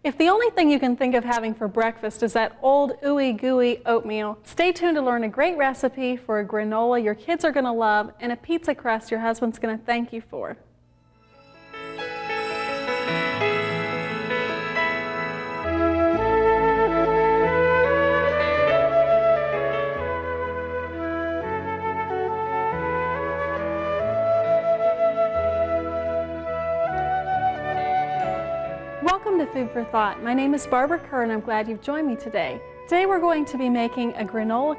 If the only thing you can think of having for breakfast is that old ooey gooey oatmeal, stay tuned to learn a great recipe for a granola your kids are going to love and a pizza crust your husband's going to thank you for. Welcome to Food for Thought. My name is Barbara Kerr and I'm glad you've joined me today. Today we're going to be making a granola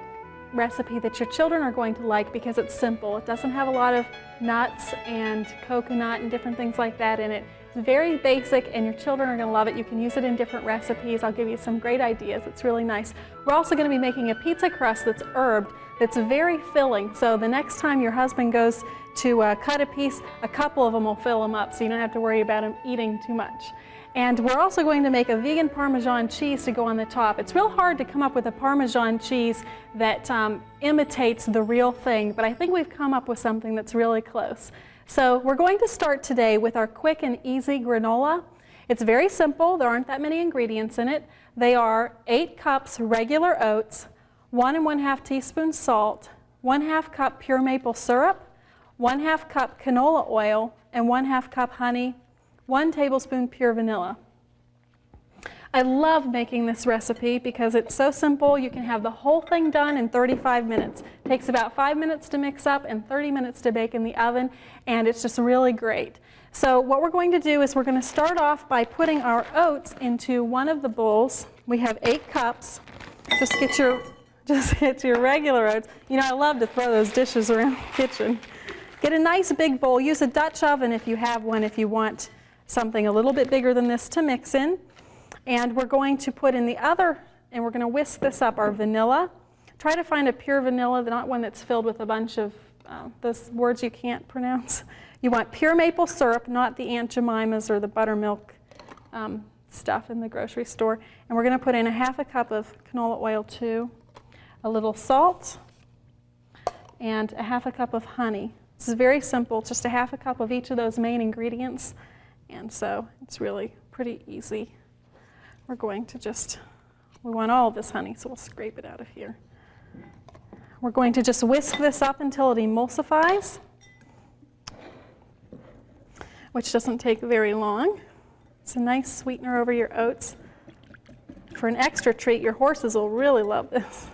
recipe that your children are going to like because it's simple. It doesn't have a lot of nuts and coconut and different things like that in it. It's very basic and your children are going to love it. You can use it in different recipes. I'll give you some great ideas. It's really nice. We're also going to be making a pizza crust that's herbed, that's very filling. So the next time your husband goes to cut a piece, a couple of them will fill him up so you don't have to worry about him eating too much. And we're also going to make a vegan Parmesan cheese to go on the top. It's real hard to come up with a Parmesan cheese that imitates the real thing, but I think we've come up with something that's really close. So we're going to start today with our quick and easy granola. It's very simple. There aren't that many ingredients in it. They are 8 cups regular oats, 1 1/2 teaspoon salt, 1/2 cup pure maple syrup, 1/2 cup canola oil, and 1/2 cup honey, 1 tablespoon pure vanilla. I love making this recipe because it's so simple. You can have the whole thing done in 35 minutes. It takes about 5 minutes to mix up and 30 minutes to bake in the oven, and it's just really great. So what we're going to do is we're going to start off by putting our oats into one of the bowls. We have 8 cups. Just get your regular oats. You know, I love to throw those dishes around the kitchen. Get a nice big bowl. Use a Dutch oven if you have one, if you want something a little bit bigger than this to mix in. And we're going to put in the other, and we're going to whisk this up, our vanilla. Try to find a pure vanilla, not one that's filled with a bunch of those words you can't pronounce. You want pure maple syrup, not the Aunt Jemima's or the buttermilk stuff in the grocery store. And we're going to put in 1/2 cup of canola oil too, a little salt, and 1/2 cup of honey. This is very simple, just 1/2 cup of each of those main ingredients. And so it's really pretty easy. We're going to we want all of this honey, so we'll scrape it out of here. We're going to just whisk this up until it emulsifies, which doesn't take very long. It's a nice sweetener over your oats. For an extra treat, your horses will really love this.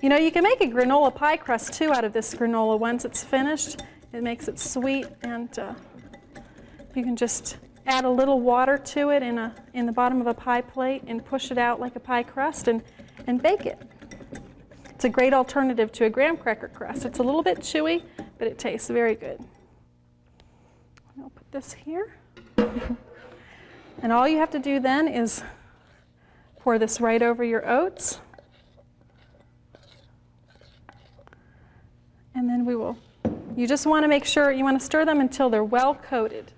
You know, you can make a granola pie crust too out of this granola once it's finished. It makes it sweet, and you can just add a little water to it in the bottom of a pie plate and push it out like a pie crust and bake it. It's a great alternative to a graham cracker crust. It's a little bit chewy, but it tastes very good. I'll put this here. And all you have to do then is pour this right over your oats. And then you just want to make sure, you want to stir them until they're well coated.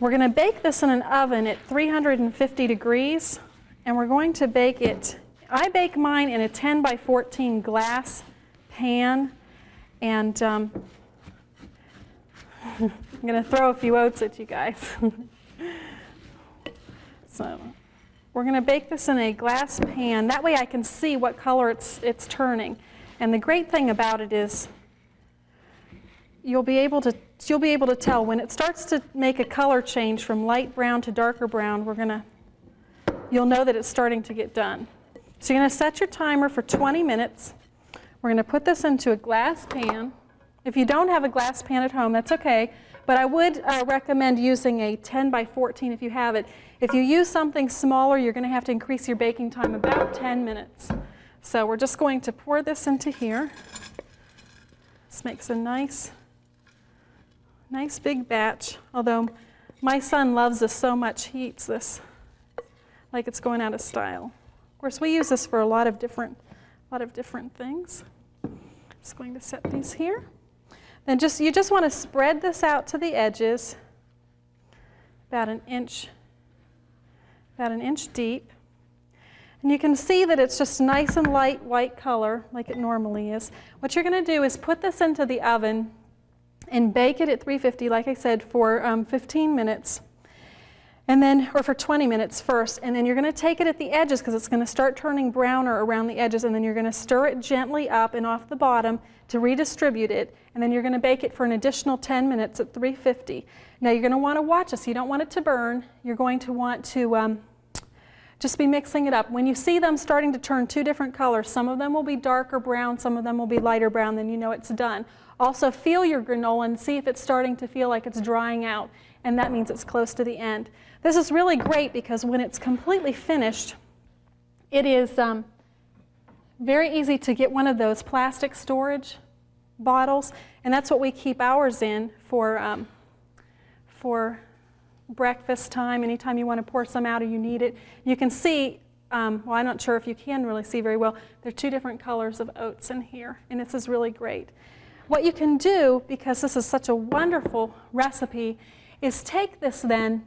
We're going to bake this in an oven at 350 degrees, and we're going to bake it. I bake mine in a 10 by 14 glass pan, and I'm going to throw a few oats at you guys. So we're going to bake this in a glass pan. That way I can see what color it's turning. And the great thing about it is you'll be able to tell when it starts to make a color change from light brown to darker brown. You'll know that it's starting to get done. So you're going to set your timer for 20 minutes. We're going to put this into a glass pan. If you don't have a glass pan at home, that's okay. But I would recommend using a 10 by 14 if you have it. If you use something smaller, you're going to have to increase your baking time about 10 minutes. So we're just going to pour this into here. This makes a nice big batch, although my son loves this so much he eats this like it's going out of style. Of course, we use this for a lot of different things. Just going to set these here. Then you just want to spread this out to the edges, about an inch deep. And you can see that it's just nice and light white color like it normally is. What you're going to do is put this into the oven and bake it at 350, like I said, for 15 minutes. And then, or for 20 minutes first, and then you're going to take it at the edges because it's going to start turning browner around the edges, and then you're going to stir it gently up and off the bottom to redistribute it, and then you're going to bake it for an additional 10 minutes at 350. Now you're going to want to watch this. You don't want it to burn. You're going to want to just be mixing it up. When you see them starting to turn two different colors, some of them will be darker brown, some of them will be lighter brown, then you know it's done. Also feel your granola and see if it's starting to feel like it's drying out, and that means it's close to the end. This is really great because when it's completely finished, it is very easy to get one of those plastic storage bottles, and that's what we keep ours in for breakfast time. Anytime you want to pour some out or you need it. You can see, well, I'm not sure if you can really see very well, there are two different colors of oats in here, and this is really great. What you can do, because this is such a wonderful recipe, is take this then,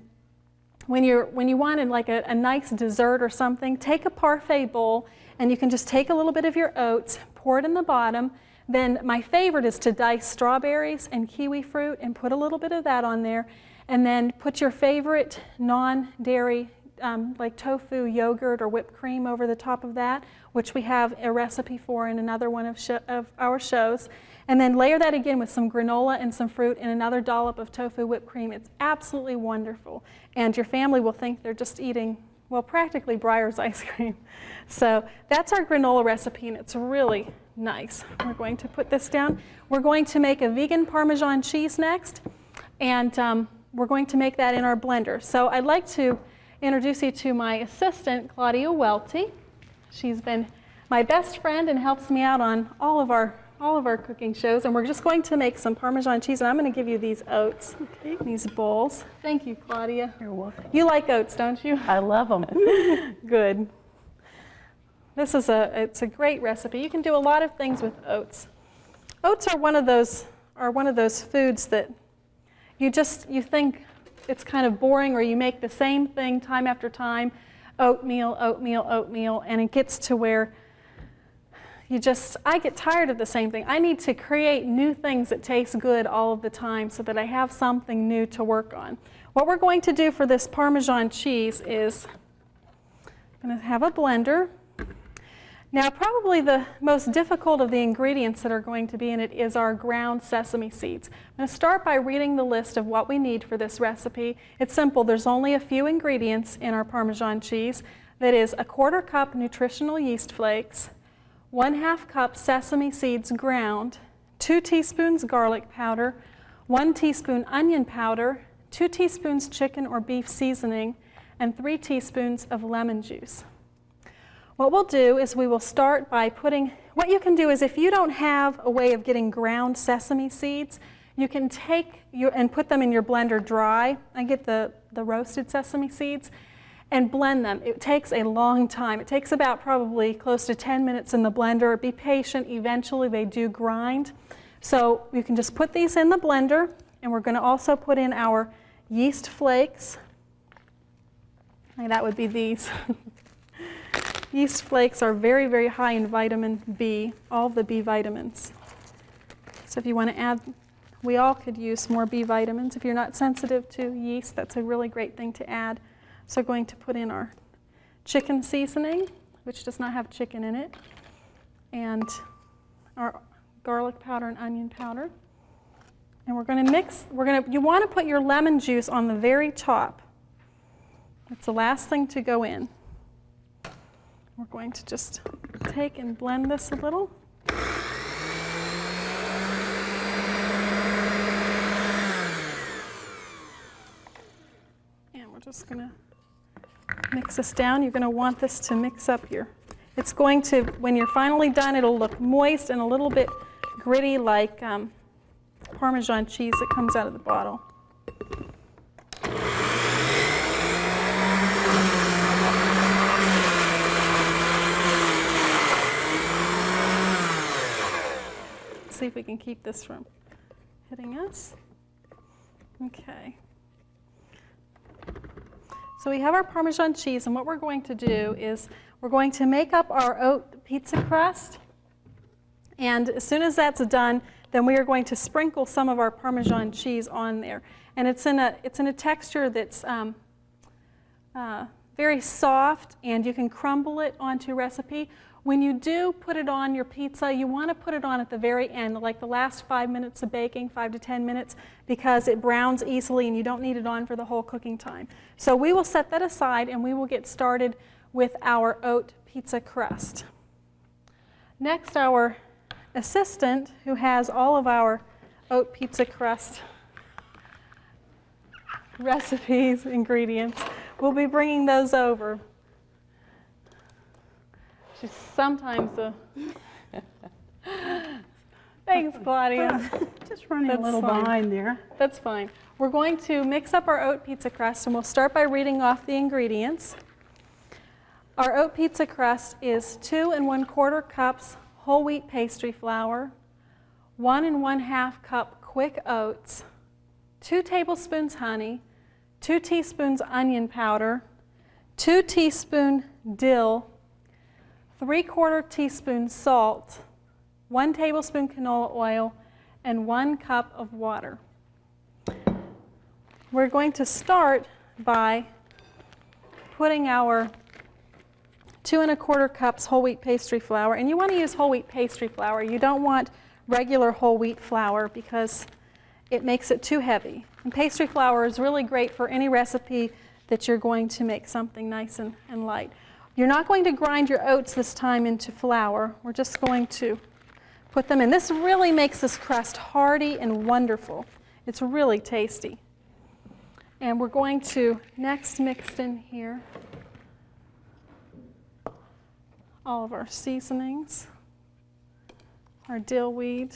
when you wanted like a nice dessert or something, take a parfait bowl and you can just take a little bit of your oats, pour it in the bottom. Then my favorite is to dice strawberries and kiwi fruit and put a little bit of that on there, and then put your favorite non-dairy like tofu yogurt or whipped cream over the top of that, which we have a recipe for in another one of our shows. And then layer that again with some granola and some fruit and another dollop of tofu whipped cream. It's absolutely wonderful. And your family will think they're just eating, well, practically Breyer's ice cream. So that's our granola recipe, and it's really nice. We're going to put this down. We're going to make a vegan Parmesan cheese next, and we're going to make that in our blender. So I'd like to introduce you to my assistant, Claudia Welty. She's been my best friend and helps me out on all of our cooking shows, and we're just going to make some Parmesan cheese, and I'm going to give you these oats, these bowls. Thank you, Claudia. You're welcome. You like oats, don't you? I love them. Good. This is it's a great recipe. You can do a lot of things with oats. Oats are one of those foods that you think it's kind of boring, or you make the same thing time after time, oatmeal, oatmeal, oatmeal, and it gets to where I get tired of the same thing. I need to create new things that taste good all of the time so that I have something new to work on. What we're going to do for this Parmesan cheese is I'm going to have a blender. Now, probably the most difficult of the ingredients that are going to be in it is our ground sesame seeds. I'm going to start by reading the list of what we need for this recipe. It's simple. There's only a few ingredients in our Parmesan cheese. That is 1/4 cup nutritional yeast flakes, 1/2 cup sesame seeds ground, 2 teaspoons garlic powder, 1 teaspoon onion powder, 2 teaspoons chicken or beef seasoning, and 3 teaspoons of lemon juice. What we'll do is we will start by what you can do is if you don't have a way of getting ground sesame seeds, you can take and put them in your blender dry. I get the roasted sesame seeds and blend them. It takes a long time. It takes about probably close to 10 minutes in the blender. Be patient. Eventually they do grind. So you can just put these in the blender, and we're going to also put in our yeast flakes. And that would be these. Yeast flakes are very, very high in vitamin B, all of the B vitamins. So if you want to add, we all could use more B vitamins. If you're not sensitive to yeast, that's a really great thing to add. So we're going to put in our chicken seasoning, which does not have chicken in it, and our garlic powder and onion powder. And we're going to mix, you want to put your lemon juice on the very top. It's the last thing to go in. We're going to just take and blend this a little. And we're just going to mix this down. You're going to want this to mix up it's going to, when you're finally done, it'll look moist and a little bit gritty like Parmesan cheese that comes out of the bottle. See if we can keep this from hitting us. Okay. So we have our Parmesan cheese, and what we're going to do is we're going to make up our oat pizza crust. And as soon as that's done, then we are going to sprinkle some of our Parmesan cheese on there. And it's in a texture that's very soft, and you can crumble it onto a recipe. When you do put it on your pizza, you want to put it on at the very end, like the last 5 minutes of baking, 5 to 10 minutes, because it browns easily and you don't need it on for the whole cooking time. So we will set that aside and we will get started with our oat pizza crust. Next, our assistant, who has all of our oat pizza crust recipes, ingredients, will be bringing those over. She's sometimes a... Thanks, Claudia. Just running a little behind there. That's fine. We're going to mix up our oat pizza crust, and we'll start by reading off the ingredients. Our oat pizza crust is 2 1/4 cups whole wheat pastry flour, 1 1/2 cup quick oats, 2 tablespoons honey, 2 teaspoons onion powder, 2 teaspoons dill, 3/4 teaspoon salt, 1 tablespoon canola oil, and 1 cup of water. We're going to start by putting our 2 1/4 cups whole wheat pastry flour, and you want to use whole wheat pastry flour. You don't want regular whole wheat flour because it makes it too heavy. And pastry flour is really great for any recipe that you're going to make something nice and light. You're not going to grind your oats this time into flour. We're just going to put them in. This really makes this crust hearty and wonderful. It's really tasty. And we're going to next mix in here all of our seasonings, our dill weed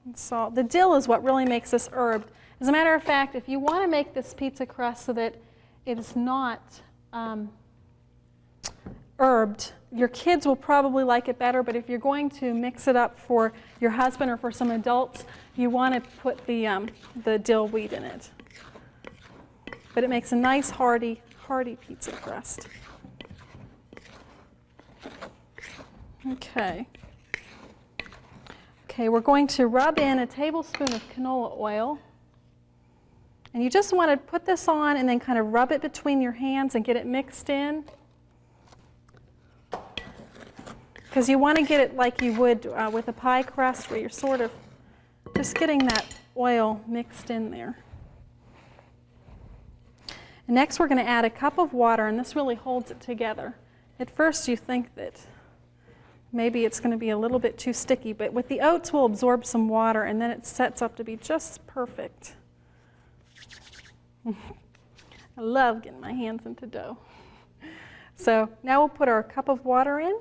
and salt. The dill is what really makes this herbed. As a matter of fact, if you want to make this pizza crust so that it is not herbed, your kids will probably like it better, but if you're going to mix it up for your husband or for some adults, you want to put the dill weed in it. But it makes a nice hearty pizza crust. Okay, we're going to rub in a tablespoon of canola oil. And you just want to put this on and then kind of rub it between your hands and get it mixed in. Because you want to get it like you would with a pie crust, where you're sort of just getting that oil mixed in there. And next we're going to add a cup of water, and this really holds it together. At first you think that maybe it's going to be a little bit too sticky, but with the oats we'll absorb some water and then it sets up to be just perfect. I love getting my hands into dough. So now we'll put our cup of water in.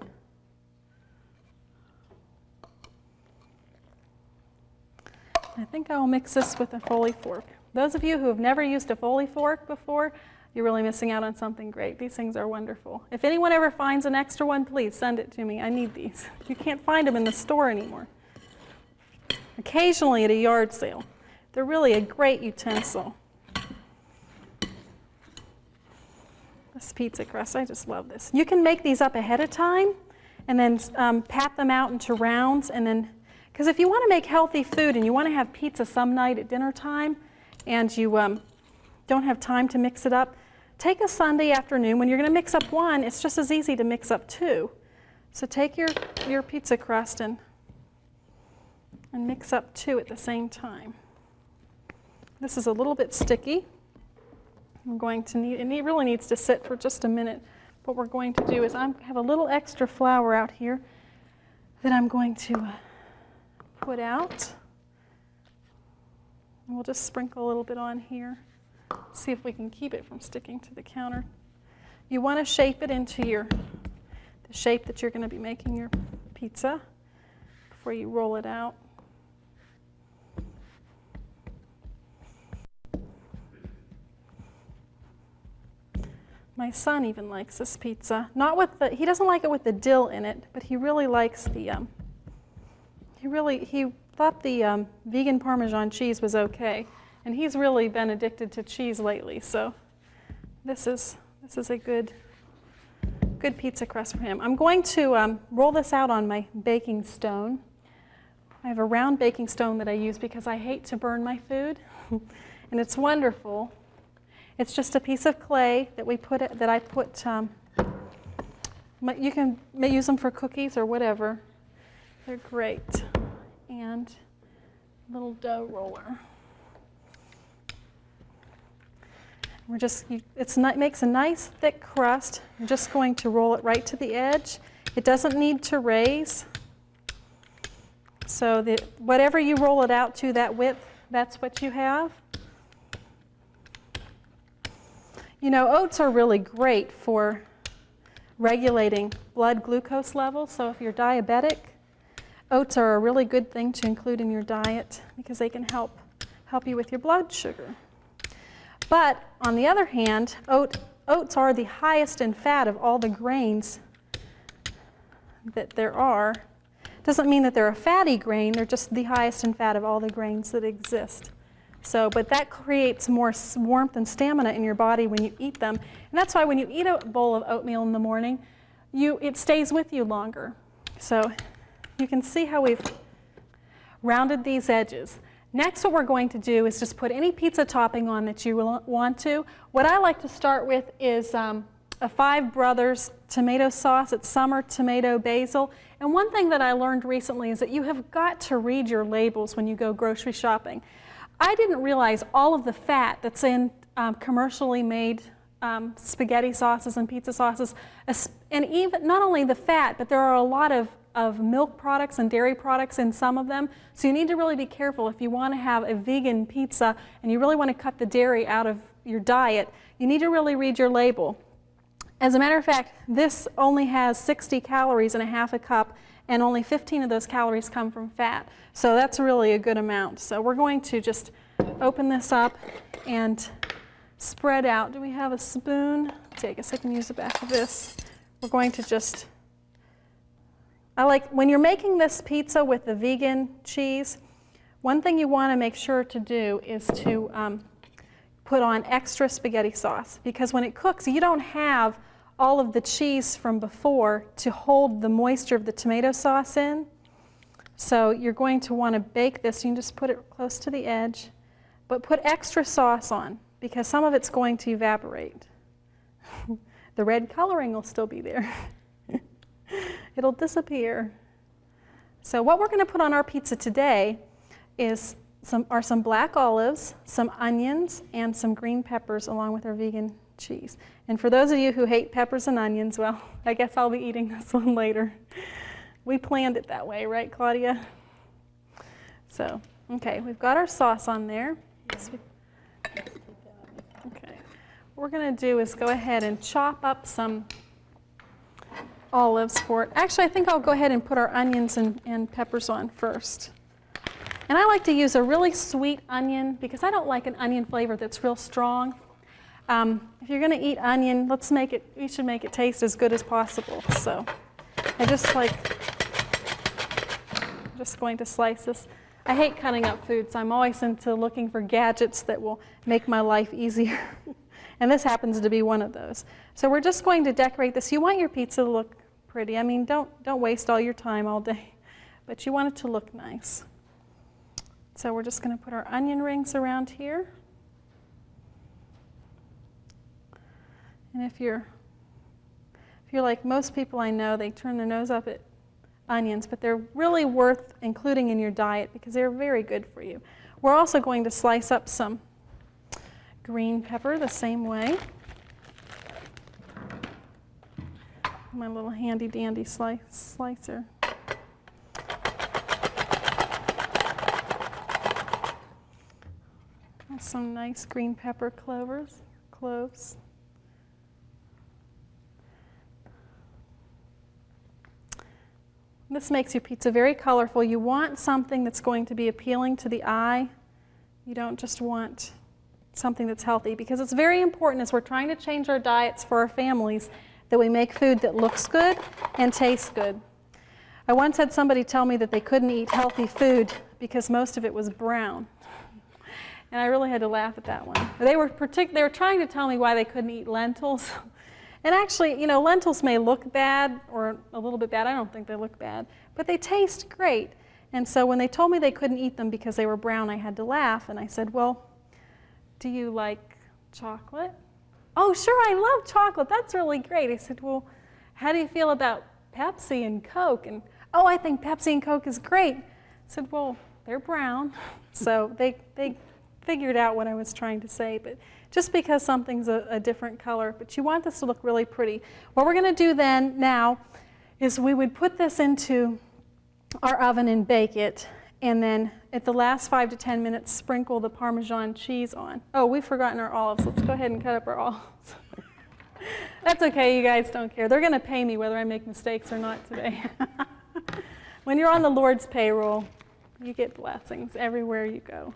I think I will mix this with a Foley fork. Those of you who have never used a Foley fork before, you're really missing out on something great. These things are wonderful. If anyone ever finds an extra one, please send it to me. I need these. You can't find them in the store anymore. Occasionally at a yard sale. They're really a great utensil. This pizza crust, I just love this. You can make these up ahead of time and then pat them out into rounds, and then, because if you want to make healthy food and you want to have pizza some night at dinner time and you don't have time to mix it up, take a Sunday afternoon. When you're going to mix up one, it's just as easy to mix up two. So take your pizza crust and mix up two at the same time. This is a little bit sticky. I'm going to need, and it really needs to sit for just a minute. What we're going to do is I have a little extra flour out here that I'm going to put out. And we'll just sprinkle a little bit on here. See if we can keep it from sticking to the counter. You want to shape it into the shape that you're going to be making your pizza before you roll it out. My son even likes this pizza. Not with he doesn't like it with the dill in it, but he really likes the, he thought the vegan Parmesan cheese was okay. And he's really been addicted to cheese lately, so this is a good pizza crust for him. I'm going to roll this out on my baking stone. I have a round baking stone that I use because I hate to burn my food, and it's wonderful. It's just a piece of clay that I put. You can use them for cookies or whatever. They're great. And a little dough roller. It makes a nice thick crust. I'm just going to roll it right to the edge. It doesn't need to raise. So whatever you roll it out to, that width, that's what you have. You know, oats are really great for regulating blood glucose levels. So if you're diabetic, oats are a really good thing to include in your diet because they can help you with your blood sugar. But on the other hand, oats are the highest in fat of all the grains that there are. Doesn't mean that they're a fatty grain, they're just the highest in fat of all the grains that exist. But that creates more warmth and stamina in your body when you eat them. And that's why when you eat a bowl of oatmeal in the morning, it stays with you longer. So you can see how we've rounded these edges. Next, what we're going to do is just put any pizza topping on that you want to. What I like to start with is a Five Brothers tomato sauce. It's summer tomato basil. And one thing that I learned recently is that you have got to read your labels when you go grocery shopping. I didn't realize all of the fat that's in commercially made spaghetti sauces and pizza sauces, and even not only the fat, but there are a lot of milk products and dairy products in some of them. So you need to really be careful if you want to have a vegan pizza and you really want to cut the dairy out of your diet. You need to really read your label. As a matter of fact, this only has 60 calories in a half a cup, and only 15 of those calories come from fat. So that's really a good amount. So we're going to just open this up and spread out. Do we have a spoon? I guess I can use the back of this. We're going to just, when you're making this pizza with the vegan cheese, one thing you want to make sure to do is to put on extra spaghetti sauce, because when it cooks, you don't have all of the cheese from before to hold the moisture of the tomato sauce in. So you're going to want to bake this. You can just put it close to the edge, but put extra sauce on because some of it's going to evaporate. The red coloring will still be there. It'll disappear. So what we're going to put on our pizza today is some black olives, some onions, and some green peppers along with our vegan cheese. And for those of you who hate peppers and onions, well, I guess I'll be eating this one later. We planned it that way, right, Claudia? So, okay, we've got our sauce on there. Okay, what we're going to do is go ahead and chop up some olives for it. Actually, I think I'll go ahead and put our onions and peppers on first. And I like to use a really sweet onion because I don't like an onion flavor that's real strong. If you're going to eat onion, we should make it taste as good as possible. So I'm just going to slice this. I hate cutting up food, so I'm always into looking for gadgets that will make my life easier. And this happens to be one of those. So we're just going to decorate this. You want your pizza to look pretty. I mean, don't waste all your time all day, but you want it to look nice. So we're just going to put our onion rings around here. And if you're like most people I know, they turn their nose up at onions, but they're really worth including in your diet because they're very good for you. We're also going to slice up some green pepper the same way. My little handy dandy slicer. Some nice green pepper cloves. This makes your pizza very colorful. You want something that's going to be appealing to the eye. You don't just want something that's healthy, because it's very important as we're trying to change our diets for our families that we make food that looks good and tastes good. I once had somebody tell me that they couldn't eat healthy food because most of it was brown. And I really had to laugh at that one. They were trying to tell me why they couldn't eat lentils. And actually, you know, lentils may look bad or a little bit bad. I don't think they look bad, but they taste great. And so when they told me they couldn't eat them because they were brown, I had to laugh. And I said, well, do you like chocolate? Oh, sure, I love chocolate. That's really great. I said, well, how do you feel about Pepsi and Coke? And, oh, I think Pepsi and Coke is great. I said, well, they're brown. So they figured out what I was trying to say. But just because something's a different color, but you want this to look really pretty. What we're going to do then now is we would put this into our oven and bake it, and then at the last 5 to 10 minutes sprinkle the Parmesan cheese on. Oh, we've forgotten our olives. Let's go ahead and cut up our olives. That's okay, you guys don't care. They're going to pay me whether I make mistakes or not today. When you're on the Lord's payroll, you get blessings everywhere you go.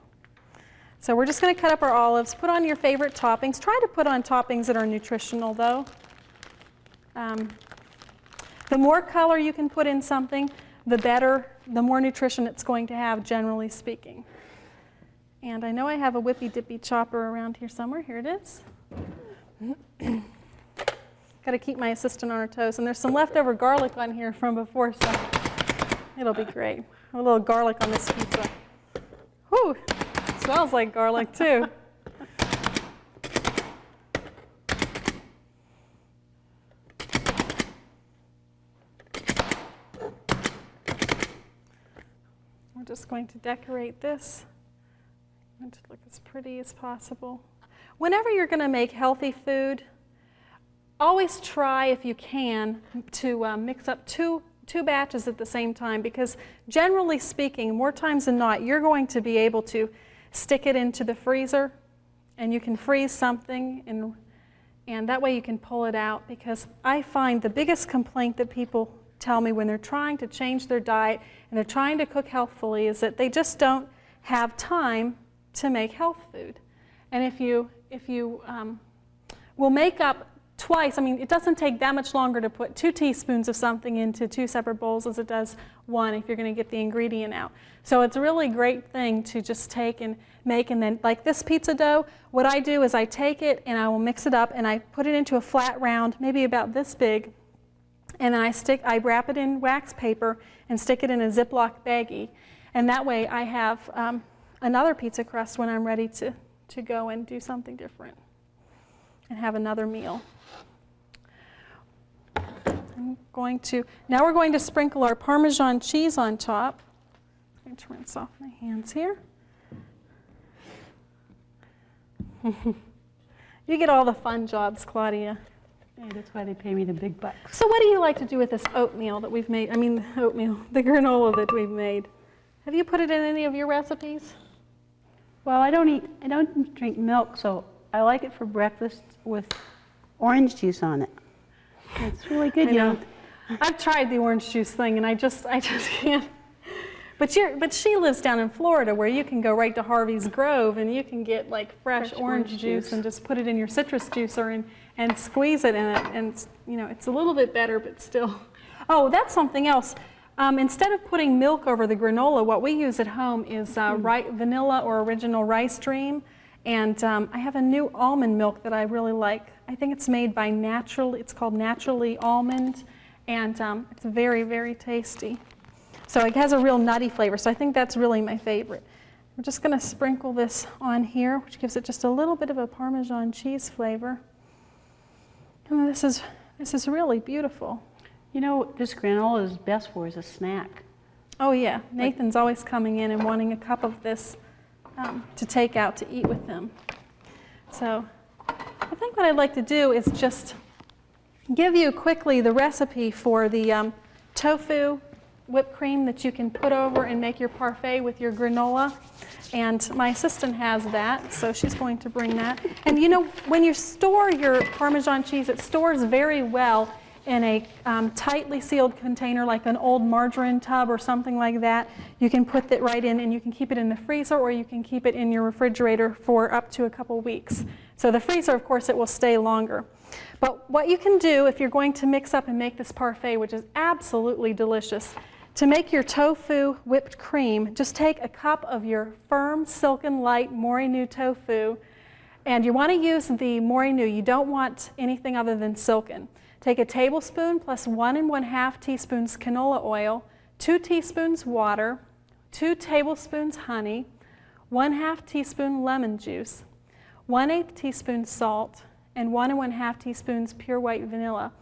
So we're just going to cut up our olives, put on your favorite toppings. Try to put on toppings that are nutritional, though. The more color you can put in something, the better, the more nutrition it's going to have, generally speaking. And I know I have a whippy dippy chopper around here somewhere. Here it is. Got to keep my assistant on her toes. And there's some leftover garlic on here from before, so it'll be great. A little garlic on this pizza. Whew, smells like garlic too. We're just going to decorate this and to look as pretty as possible. Whenever you're going to make healthy food, always try, if you can, to mix up two batches at the same time, because generally speaking, more times than not, you're going to be able to stick it into the freezer, and you can freeze something, and that way you can pull it out, because I find the biggest complaint that people tell me when they're trying to change their diet and they're trying to cook healthfully is that they just don't have time to make health food. And if you will make up twice, I mean, it doesn't take that much longer to put 2 teaspoons of something into 2 separate bowls as it does 1 if you're going to get the ingredient out. So it's a really great thing to just take and make, and then like this pizza dough, what I do is I take it and I will mix it up and I put it into a flat round, maybe about this big, and then I wrap it in wax paper and stick it in a Ziploc baggie. And that way I have another pizza crust when I'm ready to go and do something different and have another meal. Now we're going to sprinkle our Parmesan cheese on top. I'm going to rinse off my hands here. You get all the fun jobs, Claudia. Yeah, that's why they pay me the big bucks. So what do you like to do with this oatmeal that we've made? I mean, the granola that we've made. Have you put it in any of your recipes? Well, I don't drink milk, so I like it for breakfast with orange juice on it. It's really good, I know. I've tried the orange juice thing, and I just can't. But she lives down in Florida, where you can go right to Harvey's Grove and you can get like fresh orange juice and just put it in your citrus juicer and squeeze it in it, and you know, it's a little bit better, but still. Oh, that's something else. Instead of putting milk over the granola, what we use at home is vanilla or original rice dream, and I have a new almond milk that I really like. I think it's made by it's called Naturally Almond, and it's very, very tasty. So it has a real nutty flavor, so I think that's really my favorite. We're just going to sprinkle this on here, which gives it just a little bit of a Parmesan cheese flavor. And this is really beautiful. You know, this granola is best for as a snack. Oh yeah, Nathan's always coming in and wanting a cup of this to take out to eat with him. So I think what I'd like to do is just give you quickly the recipe for the tofu whipped cream that you can put over and make your parfait with your granola. And my assistant has that, so she's going to bring that. And you know, when you store your Parmesan cheese, it stores very well in a tightly sealed container, like an old margarine tub or something like that. You can put that right in, and you can keep it in the freezer, or you can keep it in your refrigerator for up to a couple weeks. So the freezer, of course, it will stay longer. But what you can do if you're going to mix up and make this parfait, which is absolutely delicious, to make your tofu whipped cream, just take a cup of your firm, silken, light Morinu tofu, and you want to use the Morinu. You don't want anything other than silken. Take a tablespoon plus 1 1/2 teaspoons canola oil, 2 teaspoons water, 2 tablespoons honey, 1/2 teaspoon lemon juice, 1/8 teaspoon salt, and 1 1/2 teaspoons pure white vanilla.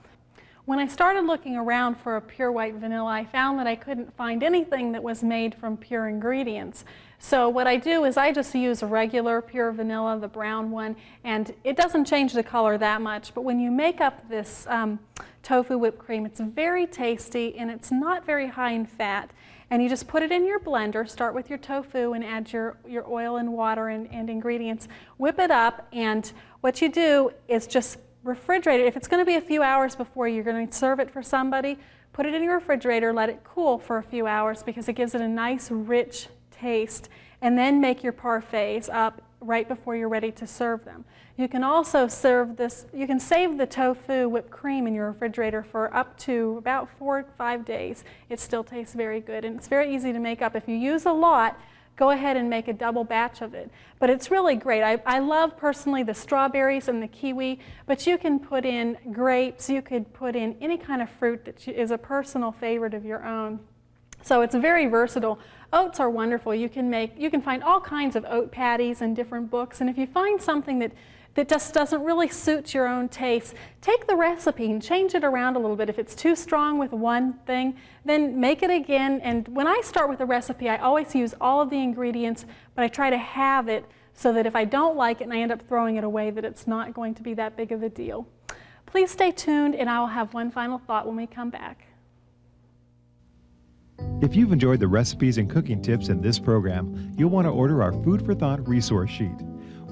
When I started looking around for a pure white vanilla, I found that I couldn't find anything that was made from pure ingredients. So what I do is I just use a regular pure vanilla, the brown one, and it doesn't change the color that much. But when you make up this tofu whipped cream, it's very tasty and it's not very high in fat. And you just put it in your blender, start with your tofu and add your oil and water and ingredients. Whip it up, and what you do is just refrigerate it. If it's going to be a few hours before you're going to serve it for somebody, put it in your refrigerator, let it cool for a few hours because it gives it a nice rich taste, and then make your parfaits up right before you're ready to serve them. You can also serve this, you can save the tofu whipped cream in your refrigerator for up to about 4 to 5 days. It still tastes very good, and it's very easy to make up. If you use a lot, go ahead and make a double batch of it. But it's really great. I love personally the strawberries and the kiwi, but you can put in grapes, you could put in any kind of fruit that is a personal favorite of your own. So it's very versatile. Oats are wonderful. You can find all kinds of oat patties in different books, and if you find something that just doesn't really suit your own taste, take the recipe and change it around a little bit. If it's too strong with one thing, then make it again. And when I start with a recipe, I always use all of the ingredients, but I try to have it so that if I don't like it and I end up throwing it away, that it's not going to be that big of a deal. Please stay tuned, and I will have one final thought when we come back. If you've enjoyed the recipes and cooking tips in this program, you'll want to order our Food for Thought resource sheet.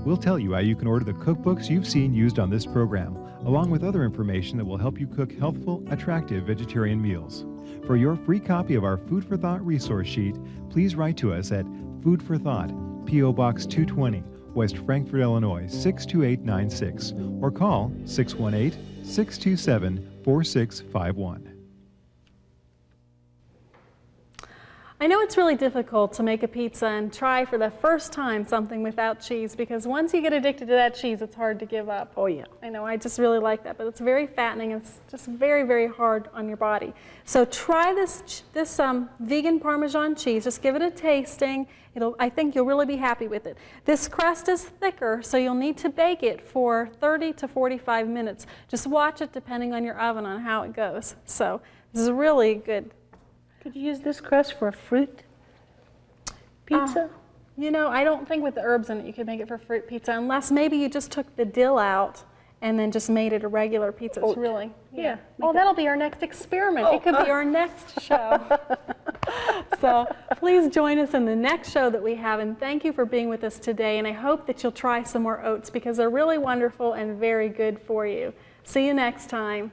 We'll tell you how you can order the cookbooks you've seen used on this program, along with other information that will help you cook healthful, attractive vegetarian meals. For your free copy of our Food for Thought resource sheet, please write to us at Food for Thought, P.O. Box 220, West Frankfort, Illinois 62896, or call 618-627-4651. I know it's really difficult to make a pizza and try for the first time something without cheese, because once you get addicted to that cheese, it's hard to give up. Oh yeah. I know, I just really like that, but it's very fattening. It's just very, very hard on your body. So try this vegan Parmesan cheese. Just give it a tasting. I think you'll really be happy with it. This crust is thicker, so you'll need to bake it for 30 to 45 minutes. Just watch it depending on your oven on how it goes. So this is really good. Could you use this crust for a fruit pizza? You know, I don't think with the herbs in it you could make it for fruit pizza, unless maybe you just took the dill out and then just made it a regular pizza. It's really, yeah. Oh, that'll be our next experiment. It could be our next show. So please join us in the next show that we have, and thank you for being with us today, and I hope that you'll try some more oats because they're really wonderful and very good for you. See you next time.